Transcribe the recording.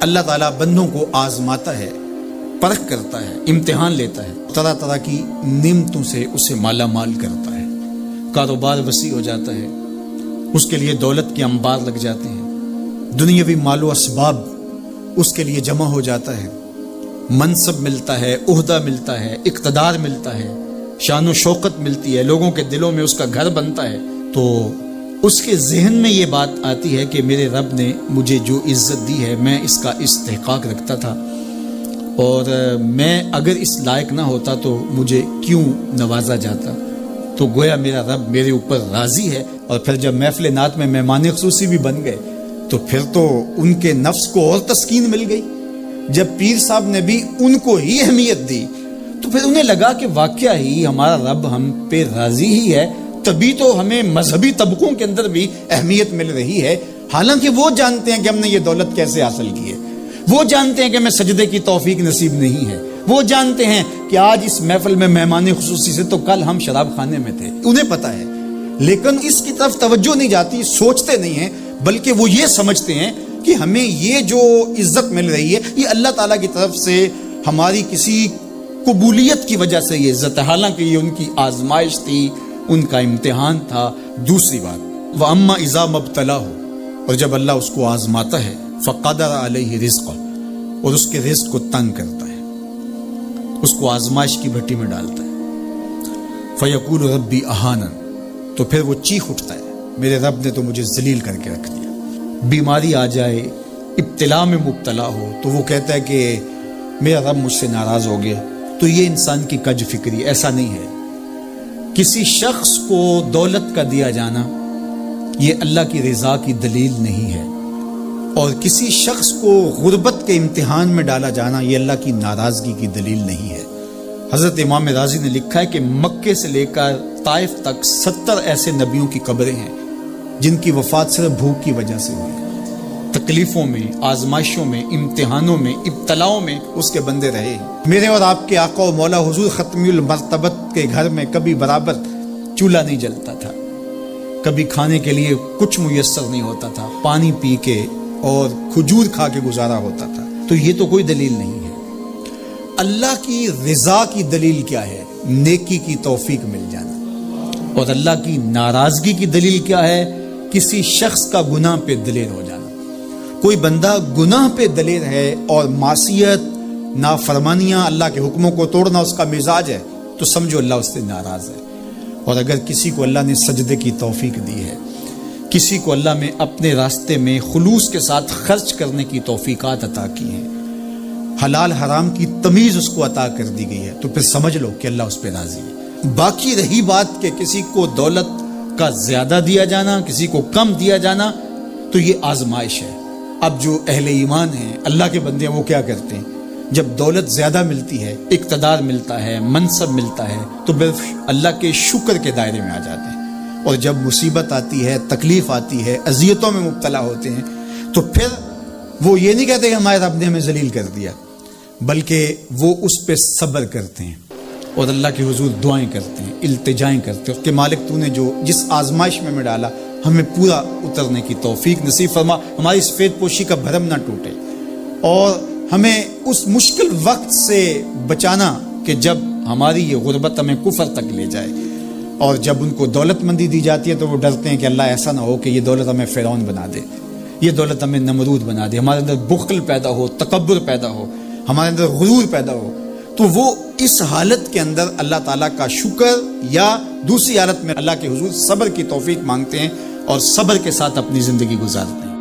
اللہ تعالیٰ بندوں کو آزماتا ہے، پرکھ کرتا ہے، امتحان لیتا ہے، طرح طرح کی نعمتوں سے اسے مالا مال کرتا ہے، کاروبار وسیع ہو جاتا ہے، اس کے لیے دولت کے انبار لگ جاتے ہیں، دنیاوی مال و اسباب اس کے لیے جمع ہو جاتا ہے، منصب ملتا ہے، عہدہ ملتا ہے، اقتدار ملتا ہے، شان و شوکت ملتی ہے، لوگوں کے دلوں میں اس کا گھر بنتا ہے، تو اس کے ذہن میں یہ بات آتی ہے کہ میرے رب نے مجھے جو عزت دی ہے میں اس کا استحقاق رکھتا تھا، اور میں اگر اس لائق نہ ہوتا تو مجھے کیوں نوازا جاتا، تو گویا میرا رب میرے اوپر راضی ہے۔ اور پھر جب محفل نعت میں مہمان خصوصی بھی بن گئے تو پھر تو ان کے نفس کو اور تسکین مل گئی۔ جب پیر صاحب نے بھی ان کو ہی اہمیت دی تو پھر انہیں لگا کہ واقعہ ہی ہمارا رب ہم پہ راضی ہی ہے، تبھی تو ہمیں مذہبی طبقوں کے اندر بھی اہمیت مل رہی ہے، حالانکہ وہ جانتے ہیں کہ ہم نے یہ دولت کیسے حاصل کی ہے، وہ جانتے ہیں کہ ہمیں سجدے کی توفیق نصیب نہیں ہے، وہ جانتے ہیں کہ آج اس محفل میں مہمان خصوصی سے تو کل ہم شراب خانے میں تھے، انہیں پتہ ہے، لیکن اس کی طرف توجہ نہیں جاتی، سوچتے نہیں ہیں، بلکہ وہ یہ سمجھتے ہیں کہ ہمیں یہ جو عزت مل رہی ہے یہ اللہ تعالیٰ کی طرف سے ہماری کسی قبولیت کی وجہ سے یہ عزت ہے، حالانکہ یہ ان کی آزمائش تھی، ان کا امتحان تھا۔ دوسری بات، وَأَمَّا إِذَا مَبْتَلَاهُ، اور جب اللہ اس کو آزماتا ہے، فَقَدَرَ عَلَيْهِ رِزْقَهُ، اور اس کے رزق کو تنگ کرتا ہے، اس کو آزمائش کی بھٹی میں ڈالتا ہے، فَيَقُولُ رَبِّي أَهَانَنِ، تو پھر وہ چیخ اٹھتا ہے، میرے رب نے تو مجھے ذلیل کر کے رکھ دیا۔ بیماری آ جائے، ابتلا میں مبتلا ہو تو وہ کہتا ہے کہ میرا رب مجھ سے ناراض ہو گیا، تو یہ انسان کی کج فکری، ایسا نہیں ہے۔ کسی شخص کو دولت کا دیا جانا یہ اللہ کی رضا کی دلیل نہیں ہے، اور کسی شخص کو غربت کے امتحان میں ڈالا جانا یہ اللہ کی ناراضگی کی دلیل نہیں ہے۔ حضرت امام رازی نے لکھا ہے کہ مکے سے لے کر طائف تک 70 ایسے نبیوں کی قبریں ہیں جن کی وفات صرف بھوک کی وجہ سے ہوئی، تکلیفوں میں، آزمائشوں میں، امتحانوں میں، ابتلاؤں میں اس کے بندے رہے۔ میرے اور آپ کے آقا و مولا حضور ختمی المرتبت کے گھر میں کبھی برابر چولہا نہیں جلتا تھا، کبھی کھانے کے لیے کچھ میسر نہیں ہوتا تھا، پانی پی کے اور کھجور کھا کے گزارا ہوتا تھا، تو یہ تو کوئی دلیل نہیں ہے۔ اللہ کی رضا کی دلیل کیا ہے؟ نیکی کی توفیق مل جانا، اور اللہ کی ناراضگی کی دلیل کیا ہے؟ کسی شخص کا گناہ پہ دلیر ہو جانا۔ کوئی بندہ گناہ پہ دلیر ہے اور معصیت، نافرمانیاں، اللہ کے حکموں کو توڑنا اس کا مزاج ہے، تو سمجھو اللہ اس سے ناراض ہے۔ اور اگر کسی کو اللہ نے سجدے کی توفیق دی ہے، کسی کو اللہ نے اپنے راستے میں خلوص کے ساتھ خرچ کرنے کی توفیقات عطا کی ہیں، حلال حرام کی تمیز اس کو عطا کر دی گئی ہے، تو پھر سمجھ لو کہ اللہ اس پہ راضی ہے۔ باقی رہی بات کہ کسی کو دولت کا زیادہ دیا جانا، کسی کو کم دیا جانا، تو یہ آزمائش ہے۔ اب جو اہل ایمان ہیں، اللہ کے بندے ہیں، وہ کیا کرتے ہیں؟ جب دولت زیادہ ملتی ہے، اقتدار ملتا ہے، منصب ملتا ہے، تو بس اللہ کے شکر کے دائرے میں آ جاتے ہیں، اور جب مصیبت آتی ہے، تکلیف آتی ہے، اذیتوں میں مبتلا ہوتے ہیں، تو پھر وہ یہ نہیں کہتے کہ ہمارے رب نے ہمیں ذلیل کر دیا، بلکہ وہ اس پہ صبر کرتے ہیں اور اللہ کے حضور دعائیں کرتے ہیں، التجائیں کرتے ہیں کہ مالک تو نے جو جس آزمائش میں ڈالا ہمیں پورا اترنے کی توفیق نصیب فرما، ہماری سفید پوشی کا بھرم نہ ٹوٹے، اور ہمیں اس مشکل وقت سے بچانا کہ جب ہماری یہ غربت ہمیں کفر تک لے جائے۔ اور جب ان کو دولت مندی دی جاتی ہے تو وہ ڈرتے ہیں کہ اللہ ایسا نہ ہو کہ یہ دولت ہمیں فرعون بنا دے، یہ دولت ہمیں نمرود بنا دے، ہمارے اندر بخل پیدا ہو، تکبر پیدا ہو، ہمارے اندر غرور پیدا ہو، تو وہ اس حالت کے اندر اللہ تعالیٰ کا شکر یا دوسری حالت میں اللہ کے حضور صبر کی توفیق مانگتے ہیں اور صبر کے ساتھ اپنی زندگی گزارتے ہیں۔